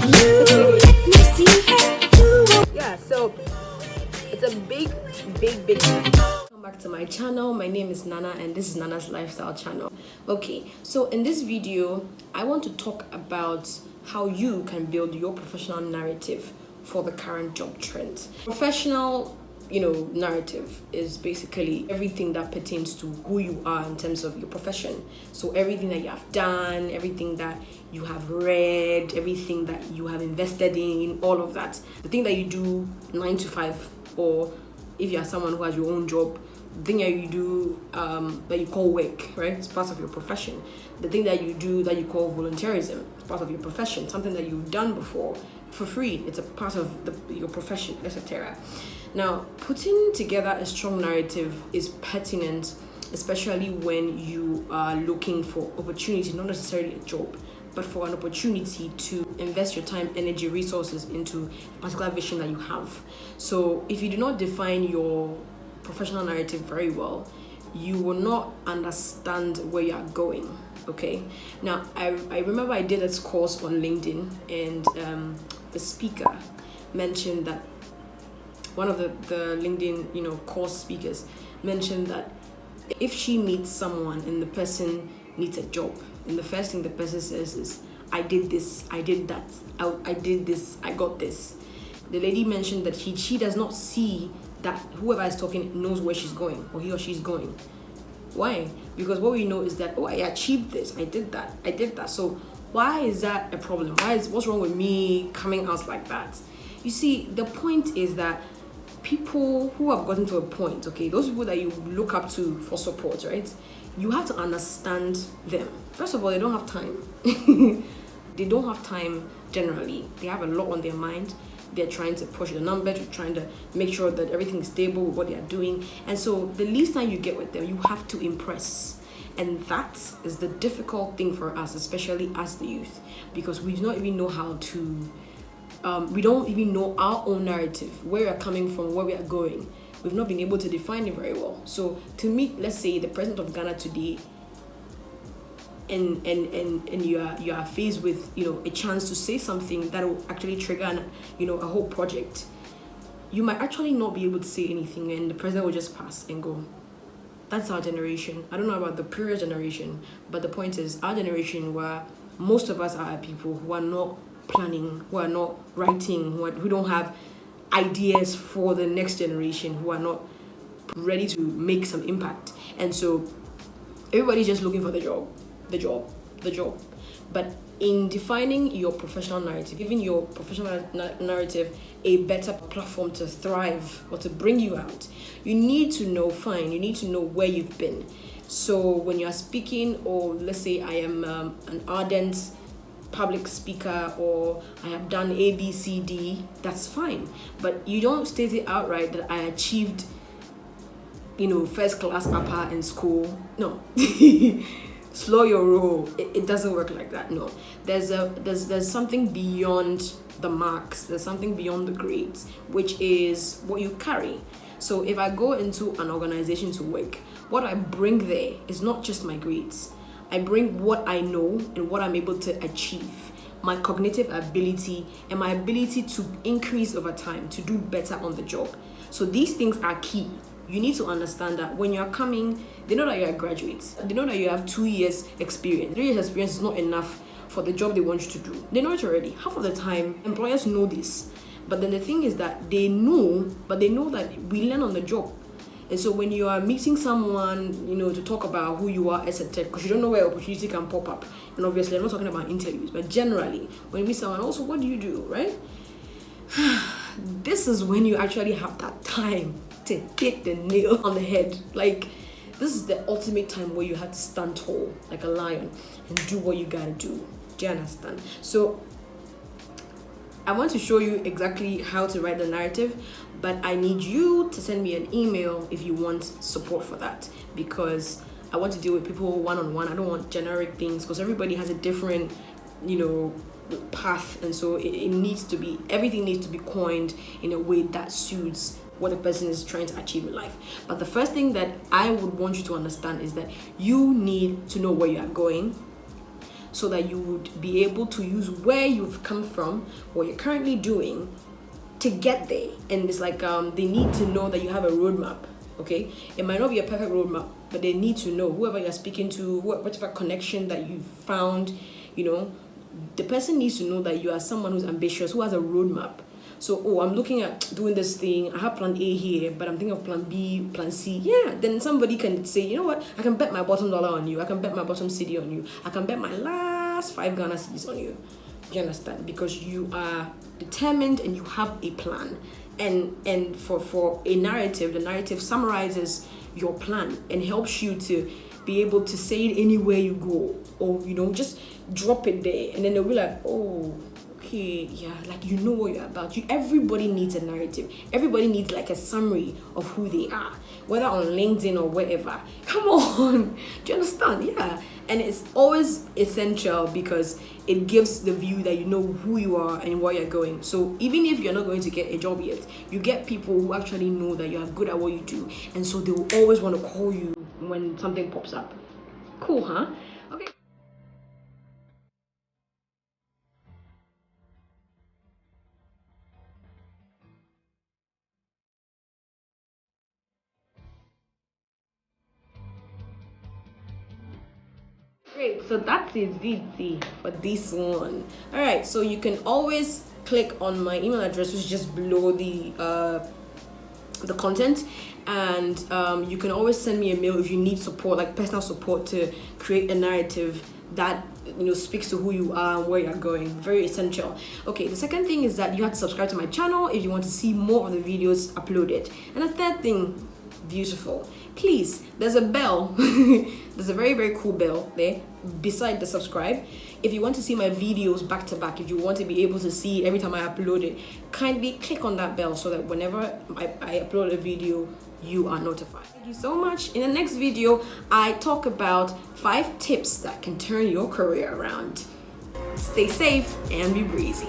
Yeah, so it's a big welcome back to my channel. My name is Nana and this is Nana's lifestyle channel. Okay, so in this video I want to talk about how you can build your professional narrative for the current job trend. Professional narrative is basically everything that pertains to who you are in terms of your profession. So everything that you have done, everything that you have read, everything that you have invested in, all of that. The thing that you do 9 to 5, or if you are someone who has your own job, the thing that you do that you call work, right? It's part of your profession. The thing that you do that you call volunteerism, it's part of your profession. Something that you've done before for free, it's a part of your profession, etc. Now, putting together a strong narrative is pertinent, especially when you are looking for opportunity, not necessarily a job, but for an opportunity to invest your time, energy, resources into a particular vision that you have. So if you do not define your professional narrative very well, you will not understand where you are going. Okay. Now, I remember I did this course on LinkedIn, and the speaker mentioned that one of the LinkedIn course speakers mentioned that if she meets someone and the person needs a job, and the first thing the person says is, I did this, I did that, I did this, I got this. The lady mentioned that she does not see that whoever is talking knows where she's going, or he or she's going. Why? Because what we know is that, I achieved this, I did that. So why is that a problem? What's wrong with me coming out like that? You see, the point is that people who have gotten to a point, okay, those people that you look up to for support, right? You have to understand them. First of all, they don't have time. They don't have time generally. They have a lot on their mind. They're trying to push the numbers, they're trying to make sure that everything is stable with what they are doing. And so the least time you get with them, you have to impress. And that is the difficult thing for us, especially as the youth, because we do not even know how to we don't even know our own narrative, where we are coming from, where we are going. We've not been able to define it very well. So to meet, let's say, the president of Ghana today, and you are faced with a chance to say something that will actually trigger a whole project, you might actually not be able to say anything, and the president will just pass and go. That's our generation. I don't know about the previous generation, but the point is, our generation, where most of us are people who are not planning, who are not writing, who don't have ideas for the next generation, who are not ready to make some impact. And so everybody's just looking for the job. But in defining your professional narrative, giving your professional narrative a better platform to thrive or to bring you out, you need to know where you've been. So when you are speaking, or let's say I am an ardent public speaker, or I have done A, B, C, D, that's fine. But you don't state it outright that I achieved, first class upper in school. No. Slow your roll. It doesn't work like that. No. There's something beyond the marks. There's something beyond the grades, which is what you carry. So if I go into an organization to work, what I bring there is not just my grades. I bring what I know and what I'm able to achieve, my cognitive ability, and my ability to increase over time, to do better on the job. So these things are key. You need to understand that when you're coming, they know that you're a graduate. They know that you have 2 years experience. 3 years experience is not enough for the job they want you to do. They know it already. Half of the time, employers know this. But then the thing is that they know that we learn on the job. And so when you are meeting someone, to talk about who you are, etc., because you don't know where opportunity can pop up. And obviously, I'm not talking about interviews, but generally, when you meet someone, also, what do you do, right? This is when you actually have that time to hit the nail on the head. Like, this is the ultimate time where you have to stand tall like a lion and do what you gotta do. Do you understand? So I want to show you exactly how to write the narrative, but I need you to send me an email if you want support for that, because I want to deal with people one-on-one. I don't want generic things, because everybody has a different path, and so everything needs to be coined in a way that suits what a person is trying to achieve in life. But the first thing that I would want you to understand is that you need to know where you are going. so that you would be able to use where you've come from, what you're currently doing, to get there. And it's like they need to know that you have a roadmap. Okay, it might not be a perfect roadmap, but they need to know, whoever you're speaking to, whatever connection that you found, the person needs to know that you are someone who's ambitious, who has a roadmap. So, I'm looking at doing this thing. I have plan A here, but I'm thinking of plan B, plan C. Yeah, then somebody can say, you know what? I can bet my bottom dollar on you. I can bet my bottom city on you. I can bet my last 5 Ghana cities on you. You understand? Because you are determined and you have a plan. And for a narrative, the narrative summarizes your plan and helps you to be able to say it anywhere you go, or just drop it there, and then they'll be like, oh, okay, yeah, like what you're about. Everybody needs a narrative. Everybody needs like a summary of who they are, whether on LinkedIn or wherever. Come on, do you understand? Yeah, and it's always essential because it gives the view that you know who you are and where you're going. So even if you're not going to get a job yet, you get people who actually know that you are good at what you do, and so they will always want to call you when something pops up. Cool, huh? Okay. Great, so that's it for this one. All right, so you can always click on my email address, which is just below the content, and you can always send me a mail if you need support, like personal support, to create a narrative that speaks to who you are and where you're going. Very essential. Okay, the second thing is that you have to subscribe to my channel if you want to see more of the videos uploaded. And the third thing, beautiful, please, there's a bell. There's a very, very cool bell there beside the subscribe. If you want to see my videos back to back, if you want to be able to see every time I upload it, kindly click on that bell so that whenever I upload a video, you are notified. Thank you so much. In the next video, I talk about 5 tips that can turn your career around. Stay safe and be breezy.